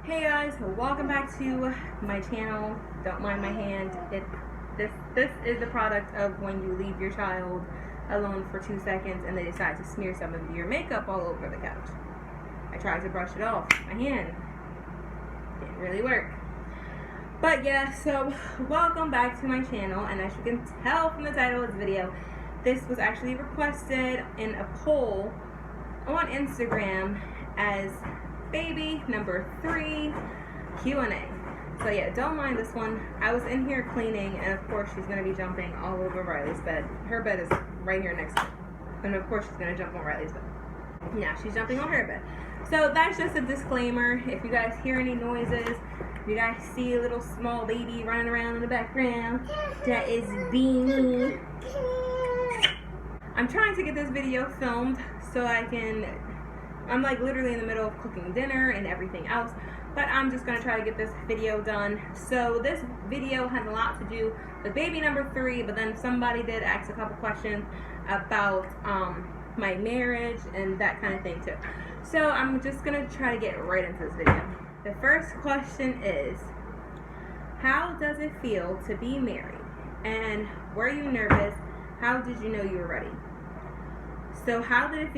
Hey guys, welcome back to my channel. Don't mind my hand. This is the product of when you leave your child alone for 2 seconds and they decide to smear some of your makeup all over the couch. I tried to brush it off. My hand didn't really work. But yeah, so welcome back to my channel, and as you can tell from the title of this video, this was actually requested in a poll on Instagram as baby number 3 Q&A. So yeah, don't mind this one. I was in here cleaning, and of course she's going to be jumping all over Ryleigh's bed. Her bed is right here next to her, and of course she's going to jump on Ryleigh's bed. Yeah, she's jumping on her bed. So that's just a disclaimer. If you guys hear any noises, if you guys see a little small baby running around in the background, that is Beanie. I'm trying to get this video filmed so I'm like literally in the middle of cooking dinner and everything else, but I'm just going to try to get this video done. So this video has a lot to do with baby number 3, but then somebody did ask a couple questions about my marriage and that kind of thing too. So I'm just going to try to get right into this video. The first question is, how does it feel to be married? And were you nervous? How did you know you were ready? So how does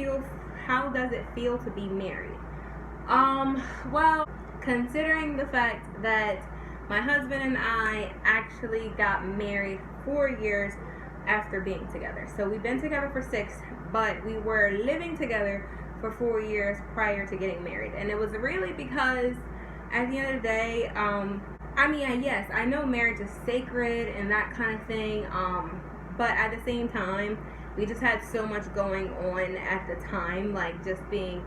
it feel to be married? Well, considering the fact that my husband and I actually got married 4 years after being together. So we've been together for 6, but we were living together for 4 years prior to getting married. And it was really because at the end of the day, yes, I know marriage is sacred and that kind of thing, but at the same time, we just had so much going on at the time, like just being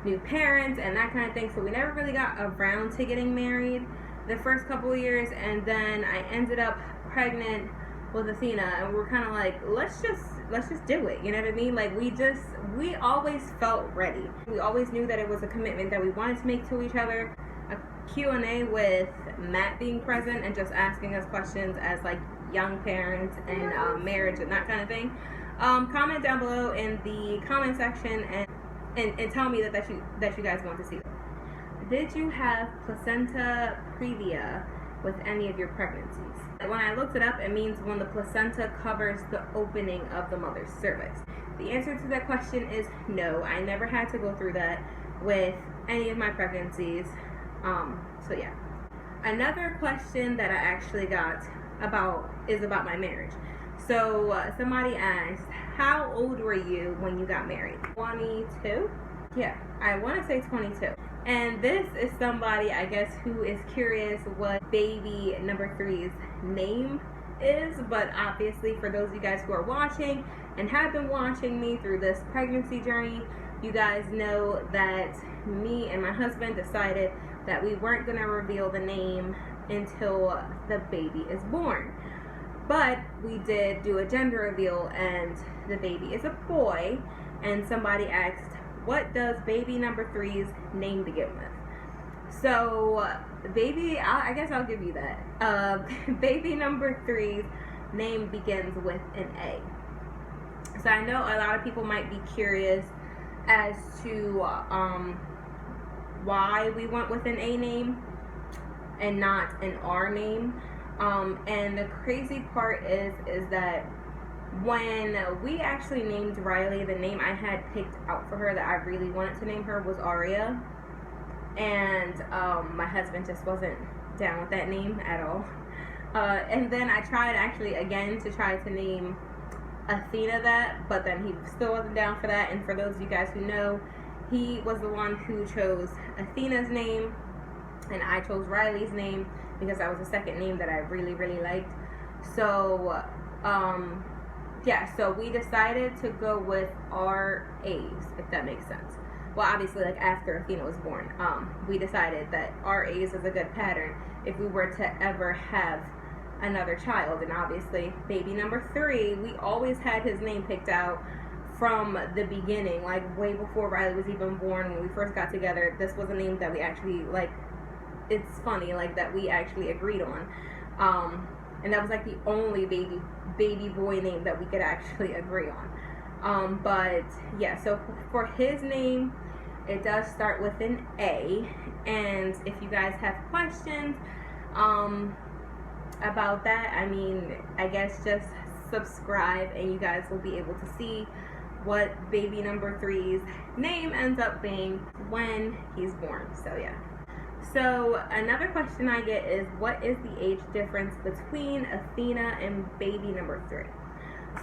new parents and that kind of thing. So we never really got around to getting married the first couple of years. And then I ended up pregnant with Athena, and we're kind of like, let's just do it. You know what I mean? Like we always felt ready. We always knew that it was a commitment that we wanted to make to each other. A Q&A with Matt being present and just asking us questions as like young parents and marriage and that kind of thing. Comment down below in the comment section and tell me that you guys want to see. Did you have placenta previa with any of your pregnancies? When I looked it up, it means when the placenta covers the opening of the mother's cervix. The answer to that question is no. I never had to go through that with any of my pregnancies. So yeah. Another question that I actually got is about my marriage. So somebody asked, how old were you when you got married? 22? Yeah, I want to say 22. And this is somebody, I guess, who is curious what baby number 3's name is. But obviously, for those of you guys who are watching and have been watching me through this pregnancy journey, you guys know that me and my husband decided that we weren't going to reveal the name until the baby is born. But we did do a gender reveal, and the baby is a boy. And somebody asked, what does baby number 3's name begin with? So I guess I'll give you that. Baby number 3's name begins with an A. So I know a lot of people might be curious as to why we went with an A name and not an R name. And the crazy part is that when we actually named Ryleigh, the name I had picked out for her that I really wanted to name her was Aria. And my husband just wasn't down with that name at all. And then I tried actually again to try to name Athena that, but then he still wasn't down for that. And for those of you guys who know, he was the one who chose Athena's name, and I chose Ryleigh's name because that was the second name that I really, really liked. So, yeah, so we decided to go with RAs, if that makes sense. Well, obviously, like after Athena was born, we decided that RAs is a good pattern if we were to ever have another child. And obviously, baby number 3, we always had his name picked out from the beginning, like way before Ryleigh was even born. When we first got together, this was a name that we actually, like, it's funny, like, that we actually agreed on. And that was like the only baby boy name that we could actually agree on. But yeah, so for his name, It does start with an A, and if you guys have questions about that, I mean, I guess just subscribe and you guys will be able to see what baby number 3's name ends up being when he's born. So yeah. So another question I get is, what is the age difference between Athena and baby number 3?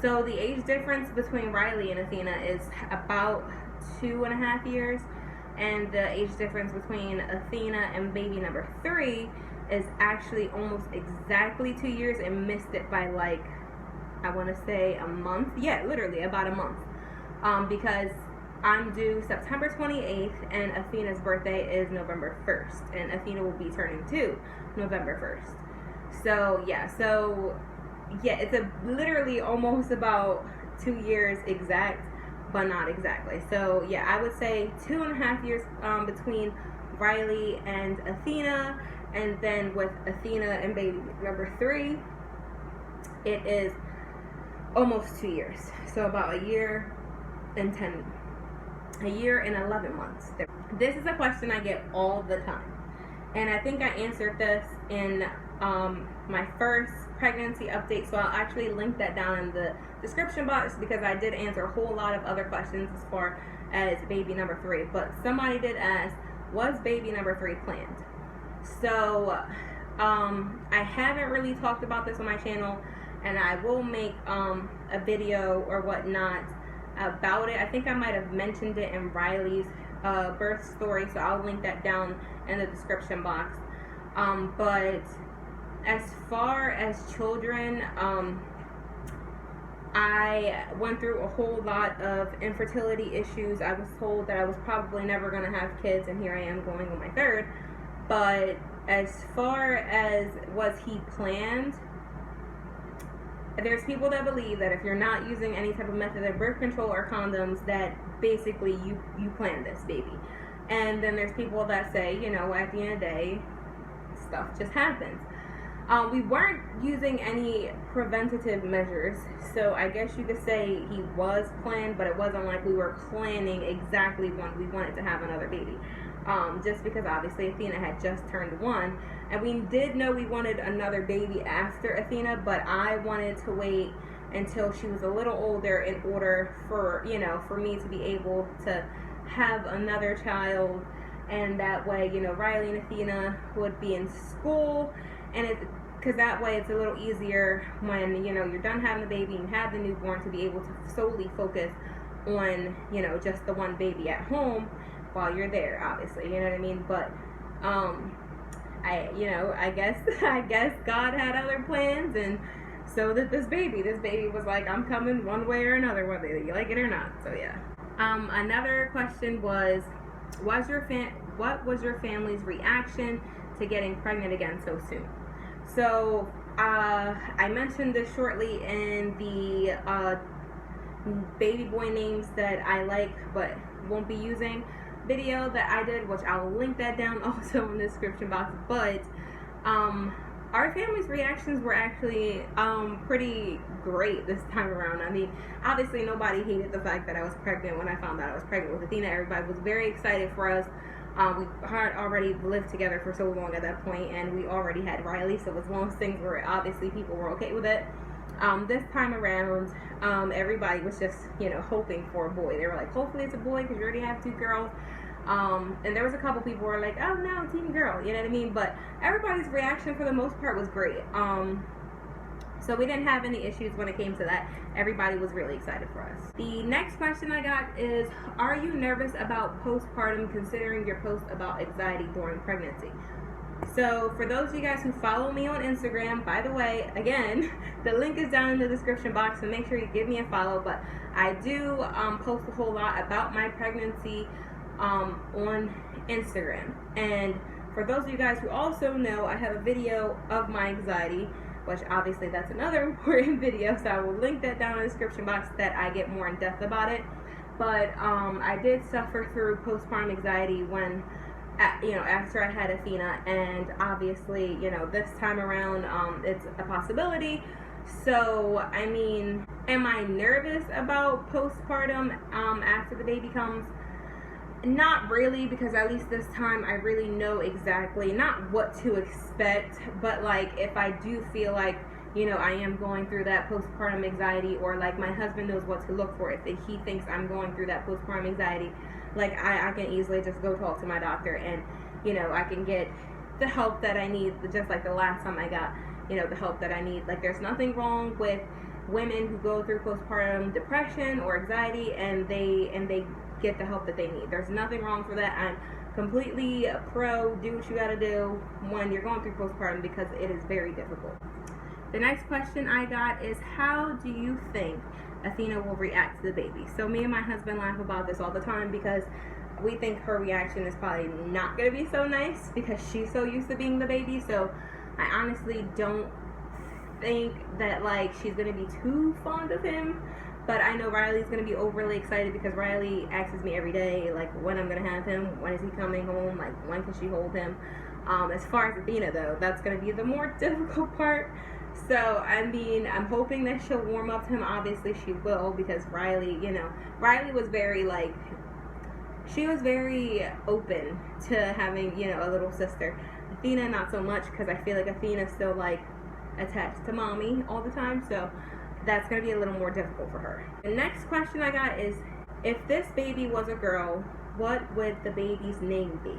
So the age difference between Ryleigh and Athena is about 2.5 years, and the age difference between Athena and baby number 3 is actually almost exactly 2 years, and missed it by like, I want to say a month. Yeah, literally about a month, because I'm due September 28th and Athena's birthday is November 1st, and Athena will be turning 2 November 1st. So yeah, it's literally almost about 2 years exact, but not exactly. So yeah, I would say 2.5 years between Ryleigh and Athena, and then with Athena and baby number 3, it is almost 2 years. So about a year and 11 months. This is a question I get all the time, and I think I answered this in my first pregnancy update, so I'll actually link that down in the description box, because I did answer a whole lot of other questions as far as baby number 3. But somebody did ask, was baby number 3 planned? So I haven't really talked about this on my channel, and I will make a video or whatnot about it. I think I might have mentioned it in Ryleigh's birth story, so I'll link that down in the description box. But as far as children, I went through a whole lot of infertility issues. I was told that I was probably never going to have kids, and here I am going on my 3rd. But as far as was he planned, there's people that believe that if you're not using any type of method of birth control or condoms, that basically you planned this baby. And then there's people that say, you know, at the end of the day, stuff just happens. We weren't using any preventative measures, so I guess you could say he was planned, but it wasn't like we were planning exactly when we wanted to have another baby. Just because obviously Athena had just turned 1, and we did know we wanted another baby after Athena, but I wanted to wait until she was a little older in order for, you know, for me to be able to have another child, and that way, you know, Ryleigh and Athena would be in school, and because that way it's a little easier when, you know, you're done having the baby and have the newborn, to be able to solely focus on, you know, just the one baby at home while you're there, obviously, you know what I mean? But I guess God had other plans, and so did this baby. This baby was like, I'm coming one way or another, whether you like it or not. So yeah. Another question was, what was your family's reaction to getting pregnant again so soon? So I mentioned this shortly in the baby boy names that I like but won't be using video that I did, which I'll link that down also in the description box. But our family's reactions were actually pretty great this time around. I mean, obviously nobody hated the fact that I was pregnant when I found out I was pregnant with Athena. Everybody was very excited for us. We had already lived together for so long at that point, and we already had Ryleigh, so it was one of those things where obviously people were okay with it. This time around, everybody was just, you know, hoping for a boy. They were like, hopefully it's a boy, because you already have 2 girls. And there was a couple people who were like, oh no, team girl, you know what I mean? But everybody's reaction for the most part was great. So we didn't have any issues when it came to that. Everybody was really excited for us. The next question I got is, are you nervous about postpartum, considering your post about anxiety during pregnancy? So for those of you guys who follow me on Instagram, by the way, again, the link is down in the description box, so make sure you give me a follow. But I do post a whole lot about my pregnancy on Instagram. And for those of you guys who also know, I have a video of my anxiety, which obviously that's another important video, so I will link that down in the description box that I get more in depth about it. But I did suffer through postpartum anxiety when, you know, after I had Athena, and obviously, you know, this time around it's a possibility. So I mean, am I nervous about postpartum after the baby comes? Not really, because at least this time I really know exactly, not what to expect, but like if I do feel like, you know, I am going through that postpartum anxiety, or like my husband knows what to look for if he thinks I'm going through that postpartum anxiety, like I can easily just go talk to my doctor, and you know, I can get the help that I need, just like the last time I got, you know, the help that I need. Like there's nothing wrong with women who go through postpartum depression or anxiety and they get the help that they need. There's nothing wrong for that. I'm completely pro, do what you gotta do when you're going through postpartum, because it is very difficult. The next question I got is, how do you think Athena will react to the baby? So me and my husband laugh about this all the time, because we think her reaction is probably not going to be so nice, because she's so used to being the baby. So I honestly don't think that like she's going to be too fond of him. But I know Ryleigh's going to be overly excited, because Ryleigh asks me every day, like, when I'm going to have him, when is he coming home, like, when can she hold him? As far as Athena, though, that's going to be the more difficult part. So, I mean, I'm hoping that she'll warm up to him. Obviously, she will, because Ryleigh, you know, Ryleigh was very, like, she was very open to having, you know, a little sister. Athena, not so much, because I feel like Athena's still, like, attached to mommy all the time, so that's going to be a little more difficult for her. The next question I got is, if this baby was a girl, what would the baby's name be?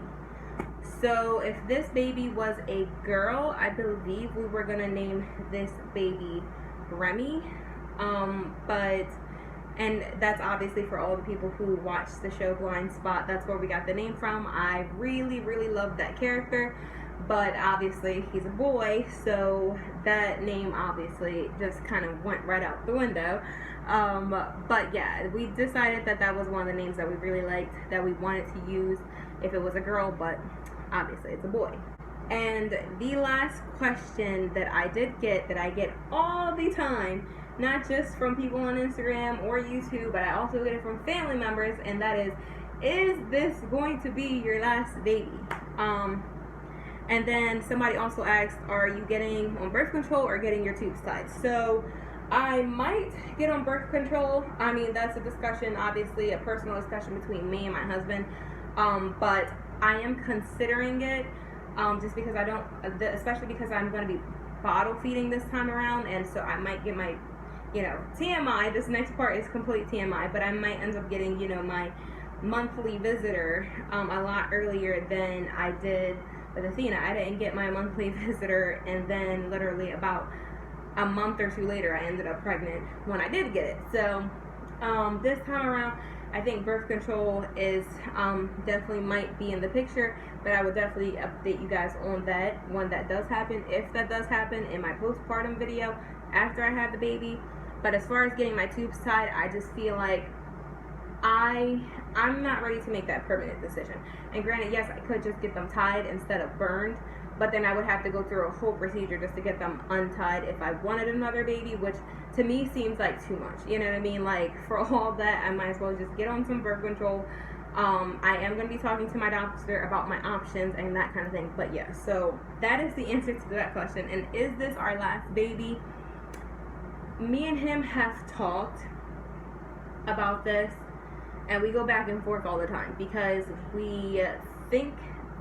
So if this baby was a girl, I believe we were going to name this baby Remy. And that's obviously for all the people who watched the show Blind Spot. That's where we got the name from. I really, really love that character. But obviously he's a boy, so that name obviously just kind of went right out the window. But yeah, we decided that that was one of the names that we really liked, that we wanted to use if it was a girl, but obviously it's a boy. And the last question that I did get, that I get all the time, not just from people on Instagram or YouTube, but I also get it from family members, and that is this going to be your last baby? And then somebody also asked, are you getting on birth control or getting your tubes tied? So I might get on birth control. I mean, that's a discussion, obviously a personal discussion between me and my husband. But I am considering it, just because I don't, especially because I'm going to be bottle feeding this time around, and so I might get my, you know, TMI, this next part is complete TMI, but I might end up getting, you know, my monthly visitor a lot earlier than I did with Athena. I didn't get my monthly visitor, and then literally about a month or two later I ended up pregnant when I did get it. So this time around I think birth control is definitely might be in the picture, but I would definitely update you guys on that when that does happen, if that does happen, in my postpartum video after I have the baby. But as far as getting my tubes tied, I just feel like I'm not ready to make that permanent decision. And granted, yes, I could just get them tied instead of burned, but then I would have to go through a whole procedure just to get them untied if I wanted another baby, which to me seems like too much. You know what I mean? Like, for all that, I might as well just get on some birth control. I am going to be talking to my doctor about my options and that kind of thing. But yeah, so that is the answer to that question. And is this our last baby? Me and him have talked about this, and we go back and forth all the time, because we think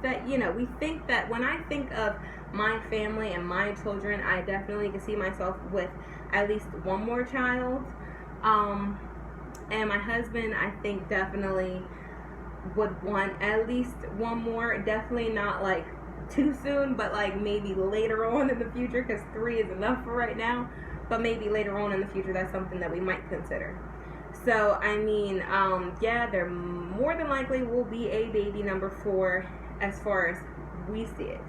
that, you know, we think that when I think of my family and my children, I definitely can see myself with at least one more child. And my husband, I think, definitely would want at least one more. Definitely not like too soon, but like maybe later on in the future, because 3 is enough for right now. But maybe later on in the future, that's something that we might consider. So, I mean, yeah, there more than likely will be a baby number 4 as far as we see it.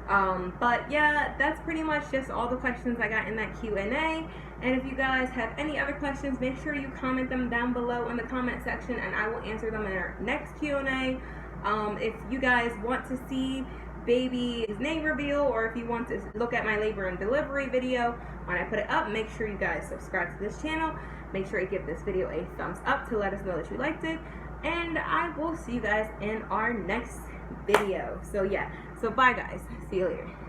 But yeah, that's pretty much just all the questions I got in that Q&A. And if you guys have any other questions, make sure you comment them down below in the comment section, and I will answer them in our next Q&A. If you guys want to see baby's name reveal, or if you want to look at my labor and delivery video when I put it up, make sure you guys subscribe to this channel. Make sure you give this video a thumbs up to let us know that you liked it, and I will see you guys in our next video. So yeah, so bye guys, see you later.